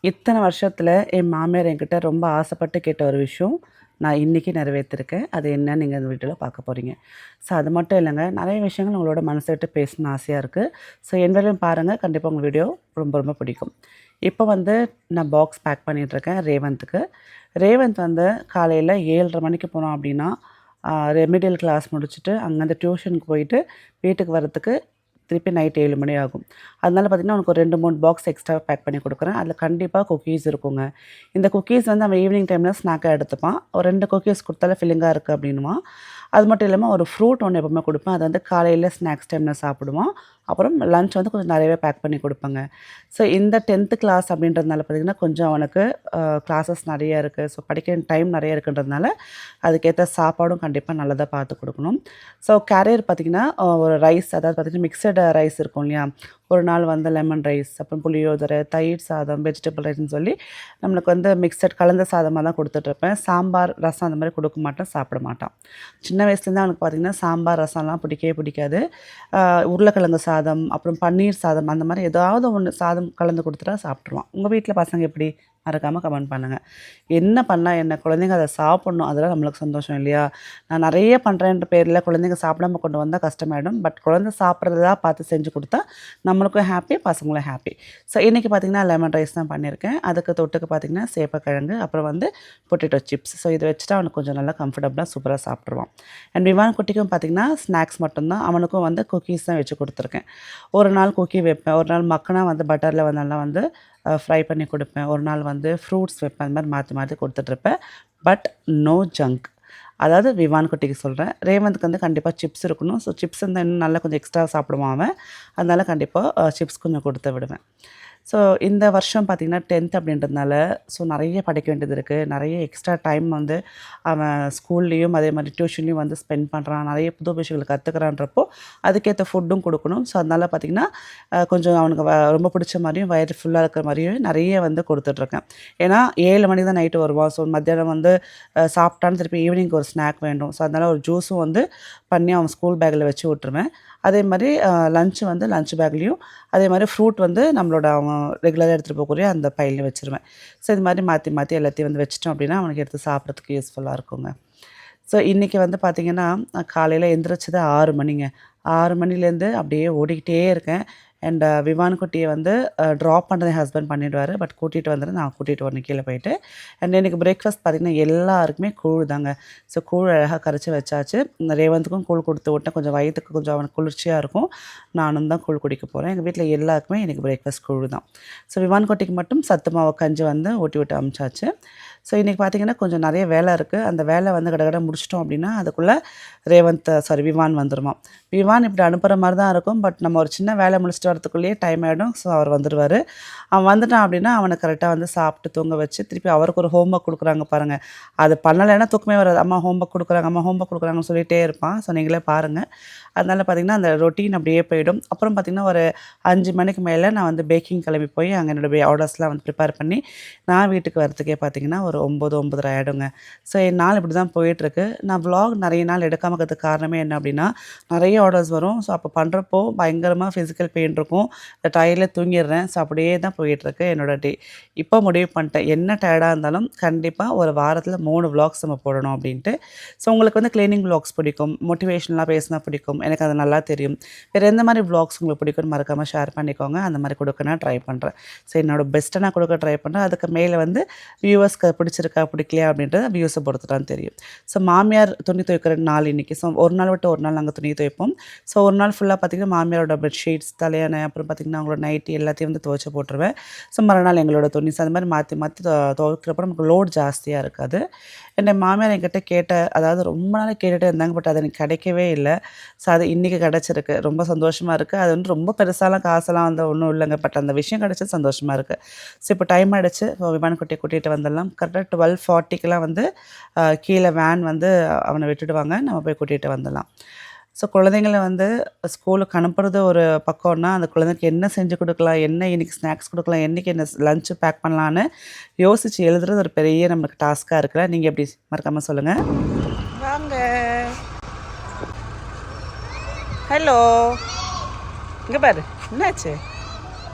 இத்தனை வருஷத்துல என் மாமியார் என்கிட்ட ரொம்ப ஆசைப்பட்டு கேட்ட ஒரு விஷயம், நான் இன்னைக்கு நிறைவேத்திருக்கேன். அது என்னன்னு நீங்க இந்த வீடியோல பார்க்க போறீங்க. ஸோ அது மட்டும் இல்லங்க, நெறைய விஷயங்கள் உங்களோட மனசு விட்டு பேசணும்னு ஆசையா இருக்கு. ஸோ எண்ட் வரையும் பாருங்க. கண்டிப்பா உங்க வீடியோ ரொம்ப ரொம்ப பிடிக்கும். இப்போ வந்து நான் பாக்ஸ் பேக் பண்ணிட்டுருக்கேன் ரேவந்த்துக்கு. ரேவந்த் வந்து காலையில 7:30 மணிக்கு போனான் அப்படின்னா, ரெமிடியல் கிளாஸ் முடிச்சுட்டு, அங்கேருந்து டியூஷனுக்கு போயிட்டு, வீட்டுக்கு வரதுக்கு திருப்பி நைட் 7 மணி ஆகும். அதனால பார்த்தீங்கன்னா, அவனுக்கு ஒரு 2, 3 பாக்ஸ் எக்ஸ்ட்ரா பேக் பண்ணி குடுக்குறேன். அதில கண்டிப்பா குக்கீஸ் இருக்குங்க. இந்த குக்கீஸ் வந்து அவன் ஈவினிங் டைம்ல ஸ்நாக்கா எடுத்துப்பான். ஒரு 2 குக்கீஸ் குடுத்தாலே ஃபில்லிங்கா இருக்கு அப்படின்னுவான். அது மட்டும் இல்லாம ஒரு ஃப்ரூட் ஒண்ணு எப்பவுமே குடுப்பேன். அது வந்து காலையில ஸ்நாக்ஸ் டைம்ல சாப்பிடுவான். அப்புறம் லஞ்ச் வந்து கொஞ்சம் நெறையவே பேக் பண்ணி குடுப்பேங்க. ஸோ இந்த 10த் கிளாஸ் அப்படின்றதுனால பார்த்தீங்கன்னா, கொஞ்சம் அவனுக்கு கிளாஸஸ் நெறைய இருக்கு. ஸோ படிக்க டைம் நெறைய இருக்குன்றதுனால, அதுக்கேத்த சாப்பாடும் கண்டிப்பா நல்லதா பார்த்து குடுக்கணும். ஸோ கேரியர் பார்த்தீங்கன்னா, ஒரு ரைஸ் அதாவது பார்த்தீங்கன்னா, மிக்ஸட் ரைஸ் இருக்கும் இல்லையா? ஒரு நாள் வந்து லெமன் ரைஸ், அப்புறம் புளியோதரை, தயிர் சாதம், வெஜிடபிள் ரைஸ்ன்னு சொல்லி நம்மளுக்கு வந்து மிக்ஸட் கலந்த சாதமா தான் குடுத்துட்ருப்பேன். சாம்பார், ரசம் அந்த மாரி குடுக்க மாட்டேன், சாப்பிட மாட்டான். சின்ன வயசுலேருந்து அவனுக்கு பார்த்தீங்கன்னா, சாம்பார், ரசம்லாம் பிடிக்கவே பிடிக்காது. உருளைக்கிழங்கு சாதம், அப்புறம் பன்னீர் சாதம் அந்த மாரி ஏதாவது ஒண்ணு சாதம் கலந்து குடுத்துட்டா சாப்பிட்டுருவான். உங்க வீட்ல பசங்க எப்படி? மறக்காம கமெண்ட் பண்ணுங்க. என்ன பண்ணா என்ன? குழந்தைங்க அத சாப்பிடணும். அதெல்லாம் நம்மளுக்கு சந்தோஷம் இல்லையா? நான் நெறைய பண்றேன்ற பேர்ல குழந்தைங்க சாப்பிடாம கொண்டு வந்தா கஷ்டமாயிடும். பட் குழந்தை சாப்பிடுறதா பார்த்து செஞ்சு குடுத்தா, நம்மளுக்கும் ஹாப்பி, பசங்களும் ஹாப்பி. ஸோ இன்னைக்கு பார்த்தீங்கன்னா, லெமன் ரைஸ் தான் பண்ணியிருக்கேன். அதுக்கு தொட்டுக்க பார்த்தீங்கன்னா, சேப்பக்கிழங்கு, அப்புறம் வந்து பொட்டேட்டோ சிப்ஸ். ஸோ இத வச்சுட்டா அவனுக்கு கொஞ்சம் நல்லா கம்ஃபர்டபுளா சூப்பரா சாப்பிட்டுருவான். அண்ட் விவான் குட்டிக்கும் பார்த்தீங்கன்னா, ஸ்நாக்ஸ் மட்டும் தான். அவனுக்கும் வந்து குக்கீஸ் தான் வச்சு குடுத்துருக்கேன். ஒரு நாள் குக்கி வைப்பேன். ஒரு நாள் மக்கனா வந்து பட்டர்ல வந்து நல்லா வந்து ஃப்ரை பண்ணி குடுப்பேன். ஒரு நாள் வந்து ஃப்ரூட்ஸ் வைப்பேன். அந்த மாரி மாத்தி மாத்தி குடுத்துட்ருப்பேன். But no junk. அதாவது விவான் குட்டிக்கு சொல்றேன். ரேவந்த்க்கு வந்து கண்டிப்பா சிப்ஸ் இருக்கணும். ஸோ சிப்ஸ் இருந்தா இன்னும் நல்லா கொஞ்சம் எக்ஸ்ட்ரா சாப்பிடுவான் அவன். அதனால கண்டிப்பா சிப்ஸ் கொஞ்சம் குடுத்து விடுவேன். ஸோ இந்த வருஷம் பார்த்தீங்கன்னா, 10த் அப்படின்றதுனால ஸோ நெறைய படிக்க வேண்டியது இருக்கு. நெறைய எக்ஸ்ட்ரா டைம் வந்து அவன் ஸ்கூல்லேயும் அதே மாரி டியூஷன்லேயும் வந்து ஸ்பெண்ட் பண்றான். நெறைய புது விஷயங்கள் கத்துக்கிறான்றப்போ, அதுக்கேத்த ஃபுட்டும் குடுக்கணும். ஸோ அதனால பார்த்தீங்கன்னா, கொஞ்சம் அவனுக்கு ரொம்ப பிடிச்ச மாரியும், வயிறு ஃபுல்லா இருக்கிற மாரியும் நெறைய வந்து குடுத்துட்ருக்கேன். ஏன்னா 7 மணிக்கு தான் நைட்டு வருவான். ஸோ மத்தியானம் வந்து சாப்பிட்டான்னு திருப்பி ஈவினிங் ஒரு ஸ்நாக் வேண்டும். ஸோ அதனால ஒரு ஜூஸும் வந்து பண்ணி அவன் ஸ்கூல் பேக்கில வச்சு விட்டுருவேன். அதே மாரி லஞ்ச் வந்து லஞ்ச் பேக்லேயும் அதே மாரி ஃப்ரூட் வந்து நம்மளோட அவன் ரெகுலரா எடுத்துட்டு போகக்கூடிய அந்த பையிலயும் வச்சுருவேன். ஸோ இது மாரி மாத்தி மாத்தி எல்லாத்தையும் வந்து வச்சுட்டோம் அப்படின்னா, அவனுக்கு எடுத்து சாப்பிட்றதுக்கு யூஸ்ஃபுல்லா இருக்குங்க. ஸோ இன்னைக்கு வந்து பார்த்தீங்கன்னா, நான் காலையில எந்திரிச்சது 6 மணிங்க. 6 மணிலேருந்து அப்படியே ஓடிக்கிட்டே இருக்கேன். அண்ட் விவான் குட்டிய வந்து ட்ராப் பண்றது என் ஹஸ்பண்ட் பண்ணிடுவாரு. பட் கூட்டிட்டு வந்துட்டு நான் கூட்டிட்டு வரணும் கீழ போயிட்டு. அண்ட் இன்னைக்கு பிரேக்ஃபாஸ்ட் பார்த்தீங்கன்னா, எல்லாருக்குமே கூழ் தாங்க. ஸோ கூழ் அழகா கரைச்சு வச்சாச்சு. இந்த ரேவந்த்துக்கும் கூழ் குடுத்து விட்டேன். கொஞ்சம் வயித்துக்கு கொஞ்சம் அவனுக்கு குளிர்ச்சியா இருக்கும். நானும் தான் கூழ் குடிக்க போறேன். எங்க வீட்ல எல்லாருக்குமே இன்னைக்கு பிரேக்ஃபாஸ்ட் கூழ் தான். ஸோ விவான் குட்டிக்கு மட்டும் சத்து மாவு கஞ்சி வந்து ஊட்டி விட்டு அனுப்பிச்சாச்சு. ஸோ இன்னைக்கு பார்த்தீங்கன்னா, கொஞ்சம் நெறைய வேலை இருக்கு. அந்த வேலை வந்து கடகடன்னு முடிச்சுட்டோம் அப்படின்னா, அதுக்குள்ள விவான் வந்துருவான். விவான் இப்படி அனுப்புற மாரி தான் இருக்கும். பட் நம்ம ஒரு சின்ன வேலை முடிச்சுட்டு வரதுக்குள்ளேயே டைம் ஆயிடும். ஸோ அவர் வந்துருவாரு. அவன் வந்துட்டான் அப்படின்னா, அவன கரெக்ட்டா வந்து சாப்பிட்டு தூங்க வச்சு, திருப்பி அவருக்கு ஒரு ஹோம் ஒர்க் குடுக்குறாங்க பாருங்க. அது பண்ணலைன்னா தூக்கமே வராது. அம்மா ஹோம் ஒர்க் குடுக்குறாங்க, அம்மா ஹோம் ஒர்க் குடுக்குறாங்கன்னு சொல்லிட்டே இருப்பான். ஸோ நீங்களே பாருங்க. அதனால பார்த்தீங்கன்னா, அந்த ரொட்டீன் அப்படியே போயிடும். அப்புறம் பார்த்தீங்கன்னா, ஒரு 5 மணிக்கு மேல நான் வந்து பேக்கிங் கிளம்பி போய், அங்க என்னோட ஆர்டர்ஸ்லாம் வந்து ப்ரிப்பேர் பண்ணி, நான் வீட்டுக்கு வரதுக்கே பார்த்தீங்கன்னா, ஒரு 9, 9:30 ஆயிடுங்க. ஸோ என் நாள் இப்படி தான் போயிட்டுருக்கு. நான் விளாக் நெறைய நாள் எடுக்காம இருக்கிறதுக்கு காரணமே என்ன அப்படின்னா, நெறைய ஆர்டர்ஸ் வரும். ஸோ அப்போ பண்றப்போ பயங்கரமா ஃபிசிக்கல் பெயின் இருக்கும். டயர்ட்ல தூங்கிடுறேன். ஸோ அப்படியே தான் போயிட்டுருக்கு என்னோட டே. இப்போ முடிவு பண்ணிட்டேன். என்ன டயர்டா இருந்தாலும் கண்டிப்பா ஒரு வாரத்தில 3 விளாக்ஸ் நம்ம போடணும் அப்படின்ட்டு. ஸோ உங்களுக்கு வந்து கிளீனிங் விளாக்ஸ் பிடிக்கும், மோட்டிவேஷனலா பேசினா பிடிக்கும். எனக்கு அது நல்லா தெரியும். வேற எந்த மாரி விளாக்ஸ் உங்களுக்கு பிடிக்கும்னு மறக்காம ஷேர் பண்ணிக்கோங்க. அந்த மாரி குடுக்க நான் ட்ரை பண்றேன். ஸோ என்னோட பெஸ்ட்ட நான் குடுக்க ட்ரை பண்றேன். அதுக்கு மேல வந்து வியூவர்ஸ்க்கு பிடிச்சிருக்கா, பிடிக்கலையா அப்படின்றது வியூஸ பொறுத்து தான் தெரியும். ஸோ மாமியார் துணி துவைக்கிற நாள் இன்னைக்கு. ஸோ ஒரு நாள் விட்டு ஒரு நாள் நாங்க துணி துவைப்போம். ஸோ ஒரு நாள் ஃபுல்லா பார்த்தீங்கன்னா, மாமியாரோட பெட்ஷீட்ஸ், தலையணை, அப்புறம் பார்த்தீங்கன்னா, அவங்களோட நைட்டி எல்லாத்தையும் வந்து துவைச்சு போட்டுருவேன். ஸோ மறுநாள் எங்களோட துணி. ஸோ அந்த மாரி மாத்தி மாத்தி துவைக்கிறப்போ நமக்கு லோட் ஜாஸ்தியா இருக்காது. என் மாமியார் என்கிட்ட அதாவது ரொம்ப நாளா கேட்டுட்டே இருந்தாங்க. பட் அது எனக்கு கிடைக்கவே இல்ல. ஸோ அது இன்னைக்கு கிடைச்சிருக்கு. ரொம்ப சந்தோஷமா இருக்கு. அது வந்து ரொம்ப பெருசாலாம் காசெல்லாம் வந்து ஒண்ணும் இல்லங்க. பட் அந்த விஷயம் கிடைச்சது சந்தோஷமா இருக்கு. ஸோ இப்போ டைம் ஆயிடுச்சு. விமான குட்டிய கூட்டிட்டு வந்துடலாம். கரெக்ட்டா 12:40க்குலாம் வந்து கீழ வேன் வந்து அவன விட்டுடுவாங்க. நம்ம போய் கூட்டிட்டு வந்துடலாம். ஸோ குழந்தைங்கள வந்து ஸ்கூலுக்கு அனுப்புறது ஒரு பக்கம்னா, அந்த குழந்தைக்கு என்ன செஞ்சு குடுக்கலாம்? என்ன இன்னைக்கு ஸ்நாக்ஸ் குடுக்கலாம்? என்னைக்கு என்ன லஞ்ச் பேக் பண்ணலான்னு யோசிச்சு எழுதுறது ஒரு பெரிய நமக்கு டாஸ்க்கா இருக்குல்ல. நீங்க எப்படி? மறக்காம சொல்லுங்க. வாங்க. ஹலோ. இங்க பாரு. என்னாச்சு?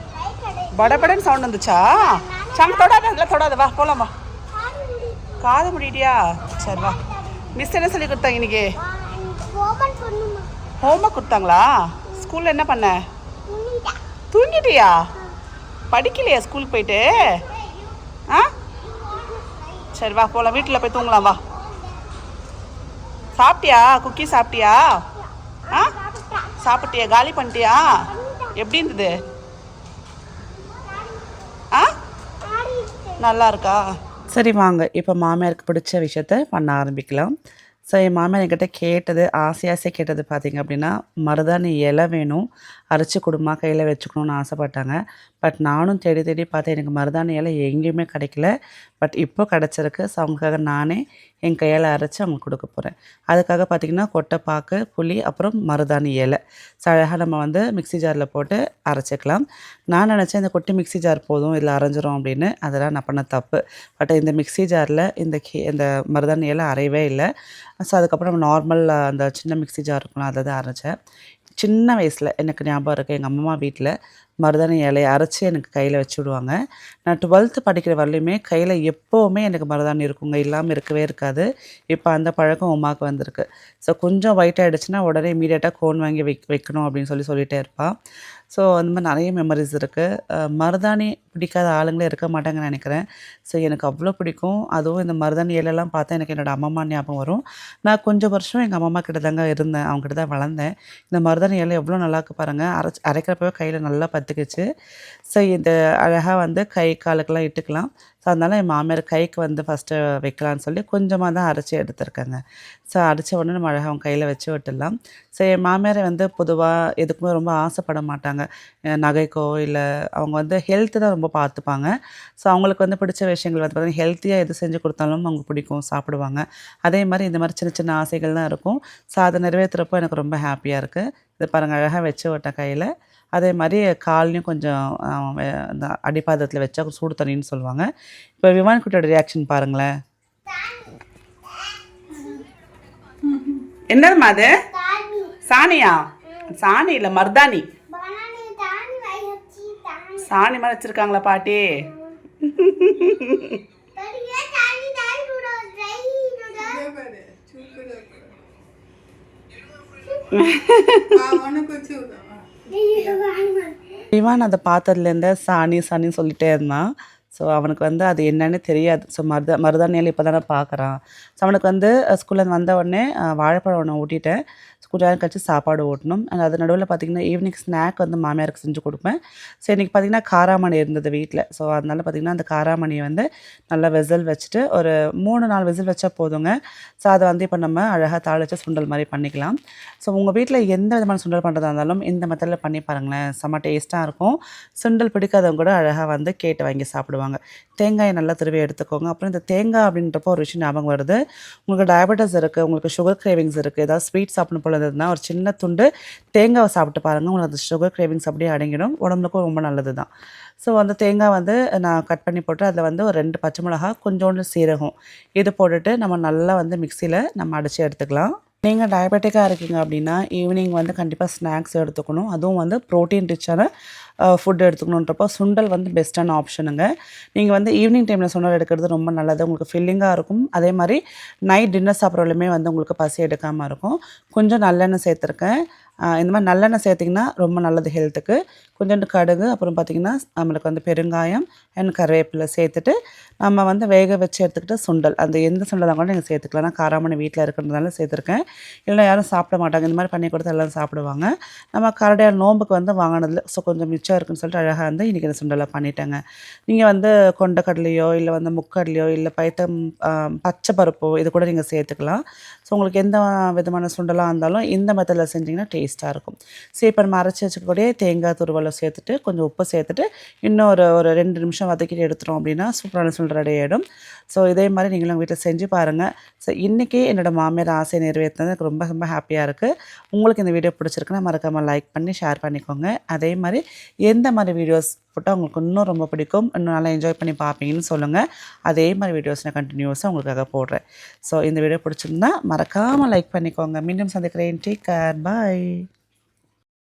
படபடன்னு சவுண்ட் வந்துச்சா? சாமி தொடாத, அதெல்லாம் தொடாத, வா போகலாம் வா. காது முடிட்டியா? சரி வா. மிஸ் என்ன சொல்லி கொடுத்தாங்க இன்னைக்கு? ஹோம்ஒர்க் கொடுத்தாங்களா? ஸ்கூலில் என்ன பண்ண? தூங்கிட்டியா? படிக்கலையா ஸ்கூலுக்கு போயிட்டு? ஆ சரி வா போகலாம், வீட்டில் போய் தூங்கலாம் வா. சாப்பிட்டியா? குக்கி சாப்பிட்டியா? ஆ சாப்பிட்டியா? காலி பண்ணிட்டியா? எப்படி இருந்தது? ஆ நல்லா இருக்கா? சரி வாங்க, இப்போ மாமியாருக்கு பிடிச்ச விஷயத்த பண்ண ஆரம்பிக்கலாம். ஸோ என் மாமியார் என்கிட்ட கேட்டது, ஆசையாக கேட்டது பார்த்திங்க அப்படின்னா, மருதாணி இலை வேணும், அரைச்சி கொடுமா, கையில் வச்சுக்கணுன்னு ஆசைப்பட்டாங்க. பட் நானும் தேடி தேடி பார்த்தேன், எனக்கு மருதாணி இலை எங்கேயுமே கிடைக்கல. பட் இப்போ கிடச்சிருக்கு. ஸோ அவங்களுக்காக நானே என் கையால் அரைச்சி அவங்களுக்கு கொடுக்க போகிறேன். அதுக்காக பார்த்திங்கன்னா கொட்டைப்பாக்கு, புளி, அப்புறம் மருதாணி இலை. ஸோ அழகாக நம்ம வந்து மிக்ஸி ஜாரில் போட்டு அரைச்சிக்கலாம். நான் நினச்சேன் இந்த குட்டி மிக்ஸி ஜார் போதும், இதில் அரைஞ்சிரும் அப்படின்னு. அதெல்லாம் நான் பண்ண தப்பு. பட் இந்த மிக்ஸி ஜாரில் இந்த மருதாணி இலை அரையவே இல்லை. ஸோ அதுக்கப்புறம் நார்மல் அந்த சின்ன மிக்ஸி ஜார் இருக்கும்ல, அதில் தான் அரைச்சேன். சின்ன வயசில் எனக்கு ஞாபகம் இருக்குது, எங்கள் அம்மா வீட்டில் மருதாணி இலையை அரைச்சி எனக்கு கையில் வச்சு விடுவாங்க. நான் 12th படிக்கிற வரலையுமே கையில் எப்போவுமே எனக்கு மருதாணி இருக்குங்க, இல்லாமல் இருக்கவே இருக்காது. இப்போ அந்த பழக்கம் உமாவுக்கு வந்திருக்கு. ஸோ கொஞ்சம் ஒயிட் ஆகிடுச்சுன்னா உடனே இமீடியட்டாக கோன் வாங்கி வைக்கணும் அப்படின்னு சொல்லிகிட்டே இருப்பாள். ஸோ அந்த மாதிரி நிறைய மெமரிஸ் இருக்குது. மருதாணி பிடிக்காத ஆளுங்களே இருக்க மாட்டாங்கன்னு நினைக்கிறேன். ஸோ எனக்கு அவ்வளோ பிடிக்கும். அதுவும் இந்த மருதாணி இலையெல்லாம் பார்த்தா எனக்கு என்னோடய அம்மம்மா ஞாபகம் வரும். நான் கொஞ்சம் வருஷம் எங்கள் அம்மம்மா கிட்ட தாங்க இருந்தேன், அவங்ககிட்ட தான் வளர்ந்தேன். இந்த மருதாணி இலை எவ்வளோ நல்லாயிருக்கு பாருங்கள், அரைக்கிறப்பவே கையில் நல்லா பற்றிக்கிச்சு. ஸோ இது அழகாக வந்து கை காலுக்கெல்லாம் இட்டுக்கலாம். ஸோ அதனால் என் மாமியார் கைக்கு வந்து ஃபஸ்ட்டு வைக்கலான்னு சொல்லி கொஞ்சமாக தான் அரைச்சி எடுத்துருக்கேங்க. ஸோ அரைச்ச உடனே நம்ம அழகாக அவங்க கையில் வச்சு விட்டுடலாம். ஸோ என் மாமியாரை வந்து பொதுவாக எதுக்குமே ரொம்ப ஆசைப்பட மாட்டாங்க, நகைக்கோ இல்லை. அவங்க வந்து ஹெல்த்து தான் ரொம்ப பார்த்துப்பாங்க. ஸோ அவங்களுக்கு வந்து பிடிச்ச விஷயங்கள் வந்து பார்த்திங்கன்னா ஹெல்த்தியாக எது செஞ்சு கொடுத்தாலும் அவங்க பிடிக்கும், சாப்பிடுவாங்க. அதே மாதிரி இந்த மாதிரி சின்ன சின்ன ஆசைகள் தான் இருக்கும். ஸோ அதை நிறைவேற்றுறப்போ எனக்கு ரொம்ப ஹாப்பியாக இருக்குது. இது பாருங்கள், அழகாக வச்சு விட்டேன் கையில். அதே மாதிரி கால்லையும் கொஞ்சம் இந்த அடிப்பாதத்தில் வச்சா சூடு தண்ணின்னு சொல்லுவாங்க. இப்போ விமான் குட்டியோட ரியாக்ஷன் பாருங்களேன். என்னதுமா அது? சாணியா? சாணி இல்லை, மருதாணி. சாணி மாதிரி வச்சுருக்காங்களா பாட்டி? விமான் அதை பார்த்ததுலேருந்து சாணின்னு சொல்லிகிட்டே இருந்தான். ஸோ அவனுக்கு வந்து அது என்னன்னு தெரியாது. ஸோ மருதாணியில் இப்போ தானே பார்க்குறான். ஸோ அவனுக்கு வந்து ஸ்கூல்லேருந்து வந்த உடனே வாழைப்பழம் ஒன்று ஊட்டிட்டேன். கொஞ்சம் நேரம் கழிச்சு சாப்பாடு ஊட்டணும். அது நடுவில் பார்த்திங்கன்னா ஈவினிங் ஸ்நாக் வந்து மாமியாருக்கு செஞ்சு கொடுப்பேன். ஸோ இன்றைக்கி பார்த்திங்கன்னா காராமணி இருந்தது வீட்டில். ஸோ அதனால் பார்த்திங்கன்னா அந்த காராமணியை வந்து நல்லா விசில் வச்சுட்டு ஒரு 3-4 விசில் வச்சா போதுங்க. ஸோ அதை வந்து இப்போ நம்ம அழகாக தாளித்து சுண்டல் மாதிரி பண்ணிக்கலாம். ஸோ உங்கள் வீட்டில் எந்த விதமான சுண்டல் பண்ணுறதா இருந்தாலும் இந்த மெத்தடில் பண்ணி பாருங்களேன், செம்ம டேஸ்ட்டாக இருக்கும். சுண்டல் பிடிக்காதவங்க கூட அழகாக வந்து கேட்டு வாங்கி சாப்பிடுவாங்க. தேங்காயை நல்லா துருவி எடுத்துக்கோங்க. அப்புறம் இந்த தேங்காய் அப்படின்றப்போ ஒரு விஷயம் ஞாபகம் வருது. உங்களுக்கு டயபெட்டிஸ் இருக்குது, உங்களுக்கு சுகர் கிரேவிங்ஸ் இருக்குது, ஏதாவது ஸ்வீட் சாப்பிடணும் போல இருந்ததுன்னா ஒரு சின்ன துண்டு தேங்காவை சாப்பிட்டு பாருங்கள், உங்களுக்கு அந்த சுகர் கிரேவிங்ஸ் அப்படியே அடங்கிடும். உடம்புக்கும் ரொம்ப நல்லது தான். ஸோ அந்த தேங்காய் வந்து நான் கட் பண்ணி போட்டு அதில் வந்து ஒரு 2 பச்சை மிளகா, கொஞ்சோண்டு சீரகம் இது போட்டுட்டு நம்ம நல்லா வந்து மிக்சியில் நம்ம அடித்து எடுத்துக்கலாம். நீங்கள் டயபெட்டிக்காக இருக்கீங்க அப்படின்னா ஈவினிங் வந்து கண்டிப்பாக ஸ்நாக்ஸ் எடுத்துக்கணும். அதுவும் வந்து ப்ரோட்டீன் ரிச்சான ஃபுட் எடுத்துக்கணுன்றப்போ சுண்டல் வந்து பெஸ்ட்டான ஆப்ஷனுங்க. நீங்கள் வந்து ஈவினிங் டைமில் சுண்டல் எடுக்கிறது ரொம்ப நல்லது. உங்களுக்கு ஃபில்லிங்காக இருக்கும். அதே மாதிரி நைட் டின்னர் சாப்பிட்றதுலையுமே வந்து உங்களுக்கு பசி எடுக்காமல் இருக்கும். கொஞ்சம் நல்லெண்ணெய் சேர்த்துருக்கேன். இந்த மாதிரி நல்லெண்ணெய் சேர்த்திங்கன்னா ரொம்ப நல்லது ஹெல்த்துக்கு. கொஞ்சோண்டு கடுகு, அப்புறம் பார்த்திங்கன்னா நம்மளுக்கு வந்து பெருங்காயம் அண்ட் கருவேப்பிலை சேர்த்துட்டு நம்ம வந்து வேக வச்சு எடுத்துக்கிட்டு சுண்டல், அந்த எந்த சுண்டலாக கூட நீங்கள் சேர்த்துக்கலாம். நான் காராமணி வீட்டில் இருக்கிறதுனால சேர்த்துருக்கேன். இல்லைனா யாரும் சாப்பிட மாட்டாங்க. இந்த மாதிரி பண்ணி கொடுத்து எல்லோரும் சாப்பிடுவாங்க. நம்ம கரடையார் நோம்புக்கு வந்து வாங்கினதில் ஸோ கொஞ்சம் மிச்சம் இருக்குன்னு சொல்லிட்டு அழகாக வந்து இன்றைக்கி இந்த சுண்டலை பண்ணிட்டேங்க. நீங்கள் வந்து கொண்டக்கடலையோ இல்லை வந்து முக்கடலையோ இல்லை பச்சை பருப்போ இது கூட நீங்கள் சேர்த்துக்கலாம். ஸோ உங்களுக்கு எந்த விதமான சுண்டலாக இருந்தாலும் இந்த மெத்தடில் செஞ்சிங்கன்னா டேஸ்ட்டாக இருக்கும். ஸோ இப்போ நம்ம அரைச்சி வச்சுக்கூடிய தேங்காய் துருவலை சேர்த்துட்டு கொஞ்சம் உப்பு சேர்த்துட்டு இன்னும் ஒரு 2 நிமிஷம் வதக்கிட்டு எடுத்துட்டோம் அப்படின்னா சூப்பரான சுண்டல் ரெடி ஆகிடும். ஸோ இதே மாதிரி நீங்களும் வீட்டில் செஞ்சு பாருங்கள். ஸோ இன்றைக்கி என்னோடய மாமியார் ஆசை நிறைவேற்றினது எனக்கு ரொம்ப ரொம்ப ஹாப்பியாக இருக்குது. உங்களுக்கு இந்த வீடியோ பிடிச்சிருக்குன்னா மறக்காமல் லைக் பண்ணி ஷேர் பண்ணிக்கோங்க. அதே மாதிரி எந்த மாதிரி வீடியோஸ் போட்டால் உங்களுக்கு இன்னும் ரொம்ப பிடிக்கும், இன்னும் நல்லா என்ஜாய் பண்ணி பார்ப்பீங்கன்னு சொல்லுங்கள். அதே மாதிரி வீடியோஸ் நான் கண்டினியூஸாக உங்களுக்காக போடுறேன். ஸோ இந்த வீடியோ பிடிச்சிருந்தா மறக்காமல் லைக் பண்ணிக்கோங்க. மீண்டும் சந்திக்கிறேன். டேக் கேர், பாய்.